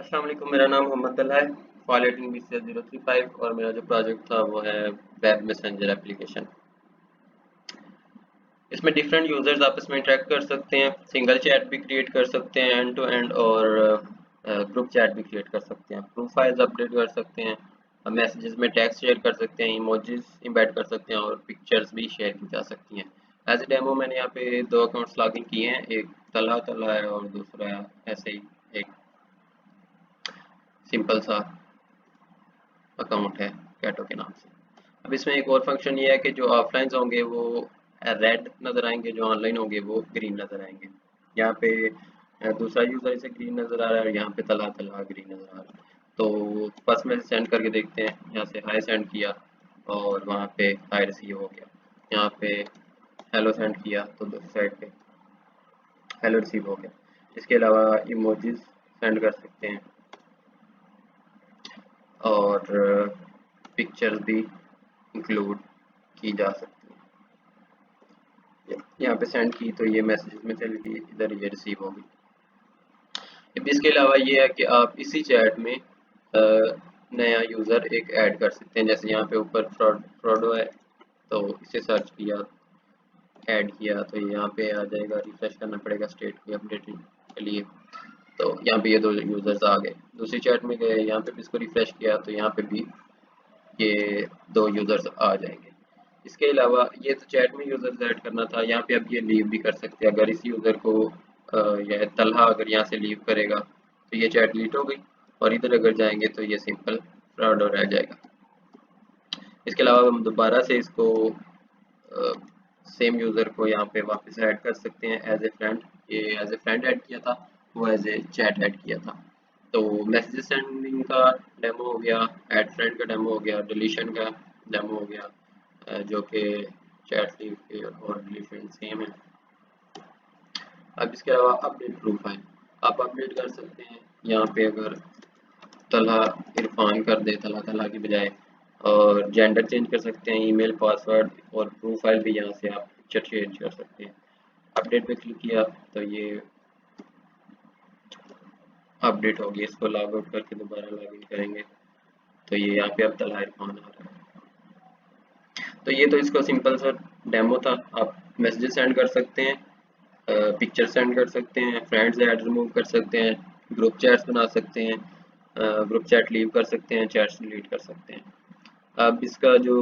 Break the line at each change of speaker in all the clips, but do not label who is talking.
अस्सलाम वालेकुम, मेरा नाम मोहम्मद तलहा है। फॉल 18 BCS 035 और मेरा जो प्रोजेक्ट था वो है वेब मैसेंजर एप्लीकेशन। इसमें डिफरेंट यूजर्स आपस में इंटरेक्ट कर सकते हैं, सिंगल चैट भी क्रिएट कर सकते हैं एंड टू एंड, और ग्रुप चैट भी क्रिएट कर सकते हैं, प्रोफाइल्स अपडेट कर सकते हैं, मैसेजेस में टेक्स्ट शेयर कर सकते हैं, इमोजीज इंबेड कर सकते हैं और पिक्चर्स भी शेयर की जा सकती हैं। एज ए डेमो मैंने यहाँ पे दो अकाउंट्स लॉगिन किए हैं, एक तलहा तलहा है और दूसरा ऐसे ही एक सिंपल सा अकाउंट है कैटो के नाम से। अब इसमें एक और फंक्शन ये है कि जो ऑफलाइन होंगे वो रेड नज़र आएंगे, जो ऑनलाइन होंगे वो ग्रीन नज़र आएंगे। यहाँ पे दूसरा यूज़र इसे ग्रीन नज़र आ रहा है और यहाँ पे तला तला ग्रीन नज़र आ रहा है। तो फर्स्ट में सेंड करके देखते हैं, यहाँ से हाई सेंड किया और वहाँ पे हाई रिसीव हो गया। यहाँ पे हेलो सेंड किया तो दूसरी साइड पे हेलो रिसीव हो गया। इसके अलावा इमोजीज सेंड कर सकते हैं और पिक्चर्स भी इंक्लूड की जा सकती है। यहाँ पे सेंड की तो ये मैसेज में चली गई, इधर ये रिसीव होगी। अब इसके अलावा ये है कि आप इसी चैट में नया यूज़र एक ऐड कर सकते हैं। जैसे यहाँ पे ऊपर फ्रॉडो है, तो इसे सर्च किया, ऐड किया तो यहाँ पे आ जाएगा। रिफ्रेश करना पड़ेगा स्टेट की अपडेटिंग के लिए। तो यहाँ पे ये दो यूज़र्स आ गए। दूसरी चैट में गए, यहाँ पे भी इसको रिफ्रेश किया तो यहाँ पे भी ये दो यूज़र्स आ जाएंगे। इसके अलावा ये तो चैट में यूज़र्स ऐड करना था, यहाँ पे अब ये लीव भी कर सकते हैं। अगर इस यूज़र को यह तलहा अगर यहाँ से लीव करेगा तो ये चैट डिलीट हो गई, और इधर अगर जाएंगे तो ये सिंपल फ्रॉड रह जाएगा। इसके अलावा हम दोबारा से इसको सेम यूज़र को यहाँ पे वापस ऐड कर सकते हैं एज ए फ्रेंड। ये एज ए फ्रेंड ऐड किया था, वो एज ए चैट ऐड किया था। तो मैसेज सेंडिंग का डेमो हो गया, ऐड फ्रेंड का डेमो हो गया, डिलीशन का डेमो हो गया, जो कि चैट लीव के और डिलीशन सेम है। अब इसके अलावा अपडेट प्रोफाइल आप अपडेट कर सकते हैं। यहाँ पे अगर तलहा इरफान कर दे तलहा तलहा की बजाय, और जेंडर चेंज कर सकते हैं, ईमेल पासवर्ड, और प्रोफाइल भी यहाँ से आप पिक्चर चेंज कर सकते हैं। अपडेट पे क्लिक किया तो ये अपडेट होगी। इसको लॉग आउट करके दोबारा लॉग इन करेंगे तो ये यहाँ पे अब तलहा इरफान आ रहा है। तो ये तो इसका सिंपल सा डेमो था। आप मैसेजेस सेंड कर सकते हैं, पिक्चर सेंड कर सकते हैं, फ्रेंड्स ऐड रिमूव कर सकते हैं, ग्रुप चैट्स बना सकते हैं, ग्रुप चैट लीव कर सकते हैं, चैट्स डिलीट कर सकते हैं। अब इसका जो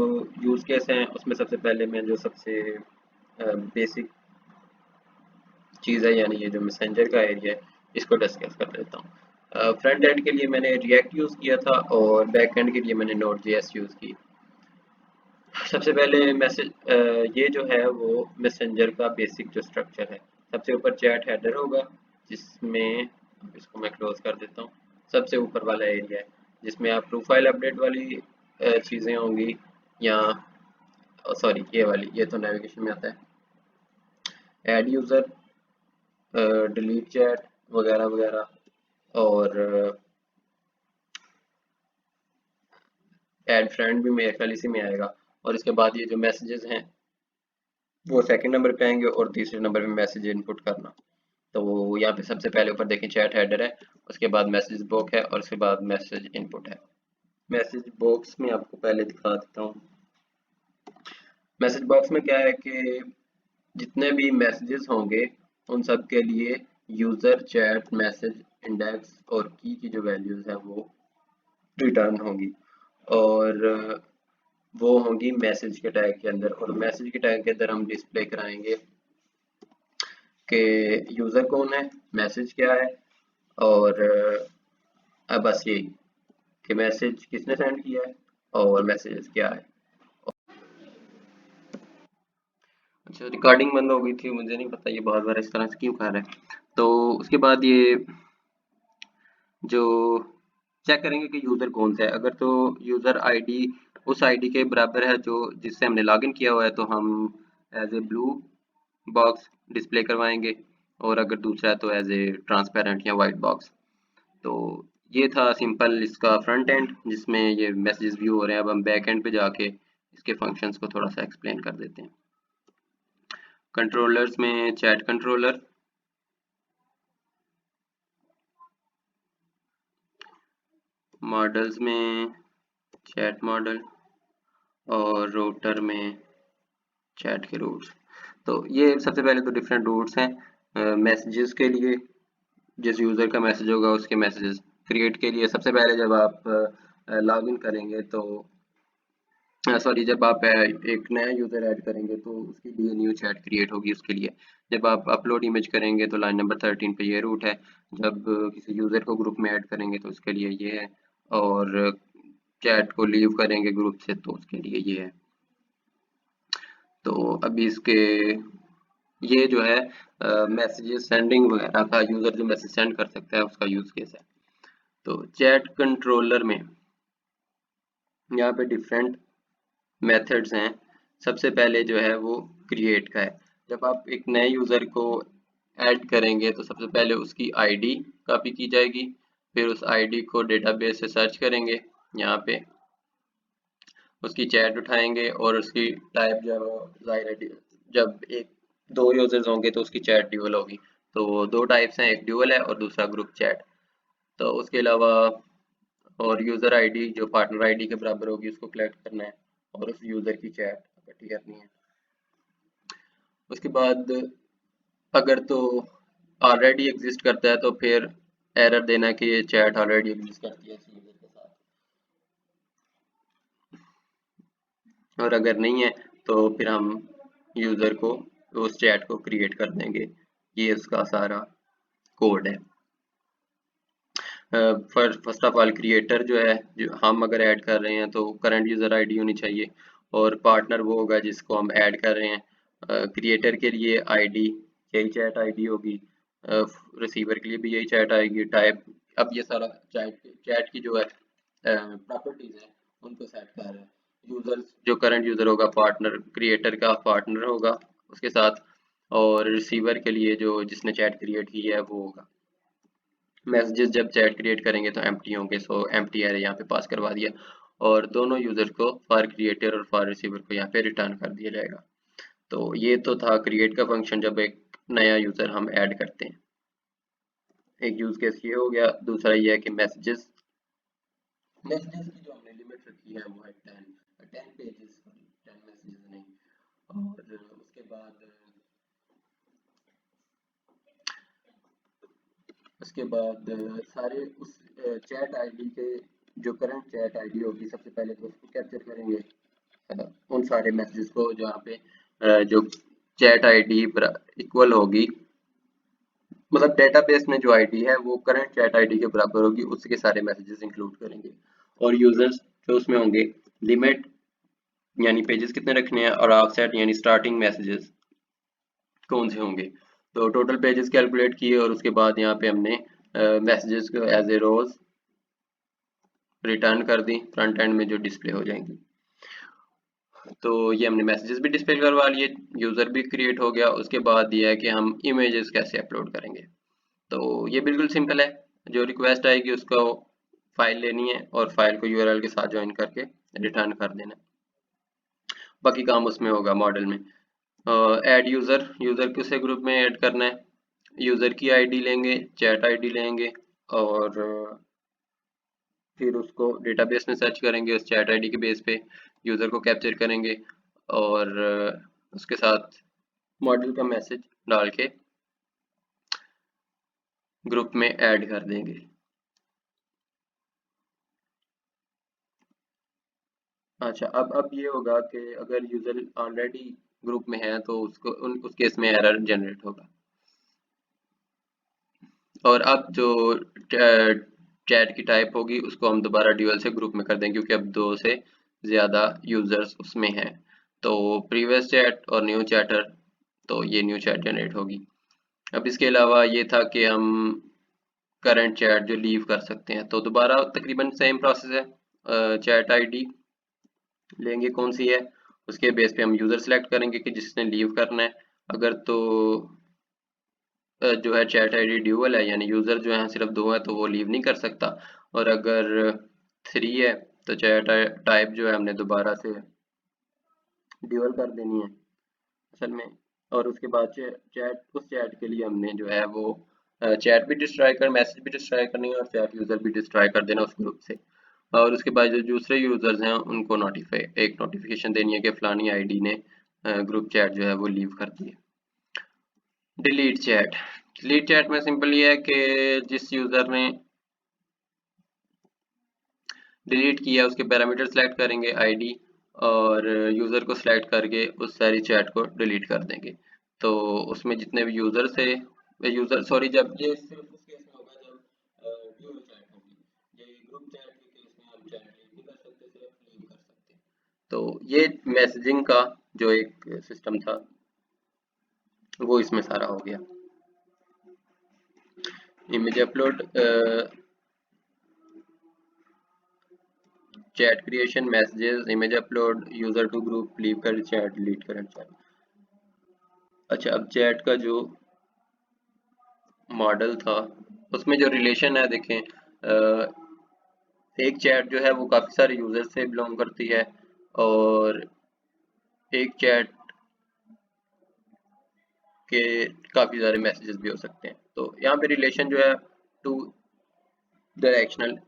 यूज़ केस है उसमें सबसे पहले मैं जो सबसे बेसिक चीज़ है, यानी ये जो मैसेंजर का एरिया है, इसको डिस्कस कर लेता हूँ। फ्रंट एंड के लिए मैंने रिएक्ट यूज़ किया था और बैक एंड के लिए मैंने नोड जेएस यूज़ की। सबसे पहले ये जो है वो मैसेंजर का बेसिक जो स्ट्रक्चर है, सबसे ऊपर चैट हेडर होगा, जिसमें इसको मैं क्लोज कर देता हूँ। सबसे ऊपर वाला एरिया है जिसमें आप प्रोफाइल अपडेट वाली चीज़ें होंगी, या सॉरी ये वाली, ये तो नेविगेशन में आता है, ऐड यूज़र, डिलीट चैट वगैरह वगैरह, और ऐड फ्रेंड भी मेरे ख्याल इसी में आएगा। और इसके बाद ये जो मैसेजेस हैं वो सेकंड नंबर पे आएंगे, और तीसरे नंबर पे मैसेज इनपुट करना। तो यहाँ पे सबसे पहले ऊपर देखें चैट हेडर है, उसके बाद मैसेज बॉक्स है, और उसके बाद मैसेज इनपुट है। मैसेज बॉक्स में आपको पहले दिखा देता हूँ। मैसेज बॉक्स में क्या है कि जितने भी मैसेजेस होंगे उन सब के लिए यूज़र, चैट, मैसेज, इंडेक्स और की जो वैल्यूज़ हैं वो रिटर्न होंगी, और वो होंगी मैसेज के टैग के अंदर। और मैसेज के टैग के अंदर हम डिस्प्ले कराएंगे कि यूज़र कौन है, मैसेज क्या है, और अब बस यही कि मैसेज किसने सेंड किया है और मैसेज क्या है। अच्छा, रिकॉर्डिंग बंद हो गई थी, मुझे नहीं पता ये बहुत बार इस तरह से क्यों कर रहा है। तो उसके बाद ये जो चेक करेंगे कि यूज़र कौन सा है। अगर तो यूज़र आईडी उस आईडी के बराबर है जो जिससे हमने लॉगिन किया हुआ है तो हम as a blue box display करवाएंगे, और अगर दूसरा है तो एज ए ट्रांसपेरेंट या वाइट बॉक्स। तो ये था सिंपल इसका फ्रंट एंड जिसमें ये मैसेजेस व्यू हो रहे हैं। अब हम बैक एंड पे जाके इसके फंक्शंस को थोड़ा सा एक्सप्लेन कर देते हैं। कंट्रोलर्स में चैट कंट्रोलर, मॉडल्स में चैट मॉडल और रूटर में चैट के रूट्स। तो ये सबसे पहले तो डिफरेंट रूट्स हैं मैसेजेस के लिए। जिस यूज़र का मैसेज होगा उसके मैसेजेस क्रिएट के लिए सबसे पहले जब आप लॉग इन करेंगे तो सॉरी जब आप एक नया यूज़र ऐड करेंगे तो उसके लिए न्यू चैट क्रिएट होगी उसके लिए। जब आप अपलोड इमेज करेंगे तो लाइन नंबर 13 पे ये रूट है। जब किसी यूज़र को ग्रुप में ऐड करेंगे तो उसके लिए ये है, और चैट को लीव करेंगे ग्रुप से तो उसके लिए ये है। तो अभी इसके ये जो है मैसेजेस सेंडिंग वगैरह का, यूज़र जो मैसेज सेंड कर सकता है उसका यूज़ केस है। तो चैट कंट्रोलर में यहाँ पे डिफरेंट मेथड्स हैं। सबसे पहले जो है वो क्रिएट का है। जब आप एक नए यूज़र को ऐड करेंगे तो सबसे पहले उसकी आईडी कॉपी की जाएगी, फिर उस आईडी को डेटाबेस से सर्च करेंगे, यहाँ पे उसकी चैट उठाएंगे और उसकी टाइप जो है वो जाहिर है जब एक दो यूजर्स होंगे तो उसकी चैट ड्यूअल होगी। तो वो दो टाइप्स हैं, एक ड्यूअल है और दूसरा ग्रुप चैट। तो उसके अलावा और यूज़र आईडी जो पार्टनर आईडी के बराबर होगी उसको कलेक्ट करना है और उस यूज़र की चैट इकट्ठी करनी है। उसके बाद अगर तो ऑलरेडी एग्जिस्ट करता है तो फिर एरर देना कि ये चैट ऑलरेडी एग्जिस्ट करती है इस यूज़र के साथ, और अगर नहीं है तो फिर हम यूज़र को उस चैट को क्रिएट कर देंगे। ये उसका सारा कोड है। फर्स्ट ऑफ ऑल क्रिएटर जो है, जो हम अगर ऐड कर रहे हैं तो करंट यूज़र आईडी होनी चाहिए, और पार्टनर वो होगा जिसको हम ऐड कर रहे हैं। क्रिएटर के लिए आईडी यही चैट आईडी होगी, रिसीवर के लिए भी यही चैट आएगी। टाइप अब ये सारा चैट की जो है प्रॉपर्टीज है उनको सेट कर रहे हैं। यूजर जो करंट यूजर होगा पार्टनर, क्रिएटर का पार्टनर होगा उसके साथ, और रिसीवर के लिए जो जिसने चैट क्रिएट की है वो होगा। मैसेजेस जब चैट क्रिएट करेंगे तो एम्प्टी होंगे, सो एम्प्टी एरे यहाँ पे पास करवा दिया, और दोनों यूजर को फॉर क्रिएटर और फॉर रिसीवर को यहाँ पे रिटर्न कर दिया जाएगा। तो ये तो था क्रिएट का फंक्शन जब एक नया यूजर हम ऐड करते हैं। एक यूज केस ये हो गया। दूसरा ये है कि मैसेजेस की जो हमने लिमिट रखी है वो है 10 पेजेस, 10 मैसेजेस नहीं। और उसके बाद सारे उस चैट आईडी के जो करंट चैट आईडी होगी सबसे पहले तो उसको कैप्चर करेंगे, उन सारे मैसेजेस को जहाँ पे जो चैट आईडी इक्वल होगी, मतलब डेटाबेस में जो आईडी है वो करंट चैट आईडी के बराबर होगी, उसके सारे मैसेजेस इंक्लूड करेंगे। और यूजर्स जो उसमें होंगे लिमिट यानी पेजेस कितने रखने हैं, और ऑफसेट यानी स्टार्टिंग मैसेजेस कौन से होंगे। तो टोटल पेजेस कैलकुलेट किए और उसके बाद यहाँ पे हमने मैसेजेस को एज ए रोज रिटर्न कर दी फ्रंट एंड में जो डिस्प्ले हो जाएंगी। तो ये हमने मैसेजेस भी डिस्प्ले करवा लिए, यूज़र भी क्रिएट हो गया। उसके बाद ये है कि हम इमेजेस कैसे अपलोड करेंगे। तो ये बिल्कुल सिंपल है, जो रिक्वेस्ट आएगी उसको फाइल लेनी है और फाइल को यूआरएल के साथ ज्वाइन करके रिटर्न कर देना है। बाकी काम उसमें होगा मॉडल में। ऐड यूज़र, यूज़र किसे ग्रुप में ऐड करना है, यूज़र की आईडी लेंगे, चैट आईडी लेंगे, और फिर उसको डेटाबेस में सर्च करेंगे उस चैट आईडी के बेस पे, यूज़र को कैप्चर करेंगे और उसके साथ मॉडल का मैसेज डाल के ग्रुप में ऐड कर देंगे। अच्छा, अब ये होगा कि अगर यूज़र ऑलरेडी ग्रुप में है तो उसको उस केस में एरर जनरेट होगा। और अब जो चैट की टाइप होगी उसको हम दोबारा ड्यूअल से ग्रुप में कर देंगे क्योंकि अब दो से ज़्यादा यूज़र्स उसमें हैं। तो प्रीवियस चैट और न्यू चैटर, तो ये न्यू चैट जनरेट होगी। अब इसके अलावा ये था कि हम करंट चैट जो लीव कर सकते हैं, तो दोबारा तकरीबन सेम प्रोसेस है। चैट आईडी लेंगे कौन सी है, उसके बेस पे हम यूज़र सेलेक्ट करेंगे कि जिसने लीव करना है। अगर तो जो है चैट आईडी ड्यूअल है यानी यूज़र जो है सिर्फ दो है तो वो लीव नहीं कर सकता, और अगर 3 है तो चैट टाइप जो है हमने दोबारा से ड्यूअल कर देनी है असल में। और उसके बाद चैट उस चैट के लिए हमने जो है वो चैट भी डिस्ट्रॉय कर, मैसेज भी डिस्ट्रॉय करनी है और चैट यूज़र भी डिस्ट्रॉय कर देना उस ग्रुप से। और उसके बाद जो दूसरे यूजर्स हैं उनको एक नोटिफिकेशन देनी है कि फलानी आईडी ने ग्रुप चैट जो है वो लीव कर दी है। डिलीट चैट में सिंपल ये है कि जिस यूजर ने डिलीट किया उसके पैरामीटर सेलेक्ट करेंगे आईडी, और यूजर को सिलेक्ट करके उस सारी चैट को डिलीट कर देंगे। तो उसमें जितने भी यूजर थे, यूजर सॉरी, जब ये सिर्फ उस केस में होगा जब ड्यूओ चैट होगी, ये ग्रुप चैट के केस में हम चैट डिलीट नहीं कर सकते, सिर्फ लीव कर सकते हैं। तो ये मैसेजिंग का जो एक सिस्टम था वो इसमें सारा हो गया। Image upload, chat creation, messages, image upload, user to group, leave कर चैट, डिलीट कर चैट। अच्छा, अब चैट का जो मॉडल था उसमें जो रिलेशन है देखें, एक चैट जो है वो काफ़ी सारे यूजर से बिलोंग करती है, और एक चैट के काफ़ी सारे मैसेजेस भी हो सकते हैं। तो यहाँ पे रिलेशन जो है टू डायरेक्शनल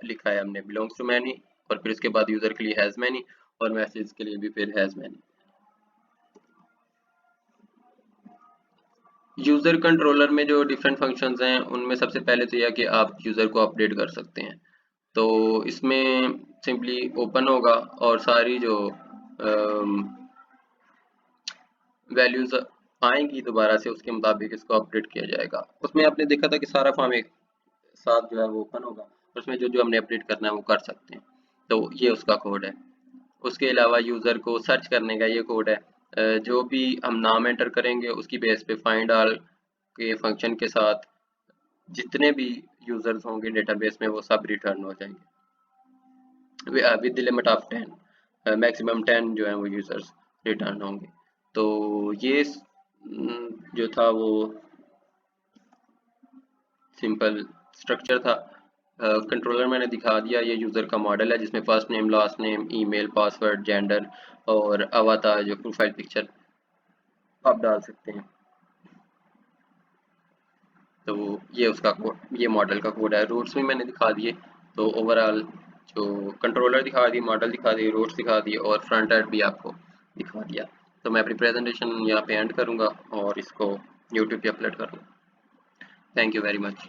लिखा है हमने, बिलोंग्स टू मैनी, और फिर उसके बाद यूजर के लिए हैज़ मैनी, और मैसेज के लिए भी फिर हैज़ मैनी। यूजर कंट्रोलर में जो डिफरेंट फंक्शंस हैं उनमें सबसे पहले तो यह कि आप यूजर को अपडेट कर सकते हैं। तो इसमें सिंपली ओपन होगा और सारी जो वैल्यूज आएंगी दोबारा से उसके मुताबिक इसको अपडेट किया जाएगा। उसमें आपने देखा था कि सारा फॉर्म एक साथ जो है वो ओपन होगा, उसमें जो जो हमने अपडेट करना है वो कर सकते हैं। तो ये उसका कोड है। उसके अलावा यूज़र को सर्च करने का ये कोड है। जो भी हम नाम एंटर करेंगे उसकी बेस पे फाइंड ऑल के फंक्शन के साथ जितने भी यूजर्स होंगे डेटाबेस में वो सब रिटर्न हो जाएंगे with the limit of 10, maximum 10 जो है वो यूजर्स रिटर्न होंगे। तो ये जो था वो सिंपल स्ट्रक्चर था। कंट्रोलर मैंने दिखा दिया, ये यूज़र का मॉडल है जिसमें first name, last name, email, password, gender और अवतार जो प्रोफाइल पिक्चर आप डाल सकते हैं। तो ये उसका कोड, ये मॉडल का कोड है। रूट्स भी मैंने दिखा दिए। तो ओवरऑल जो कंट्रोलर दिखा दी, मॉडल दिखा दी, रूट्स दिखा दिए और फ्रंट एंड भी आपको दिखा दिया। तो मैं अपनी प्रेजेंटेशन यहाँ पे एंड करूँगा और इसको यूट्यूब पे अपलोड करूँगा। Thank you very much.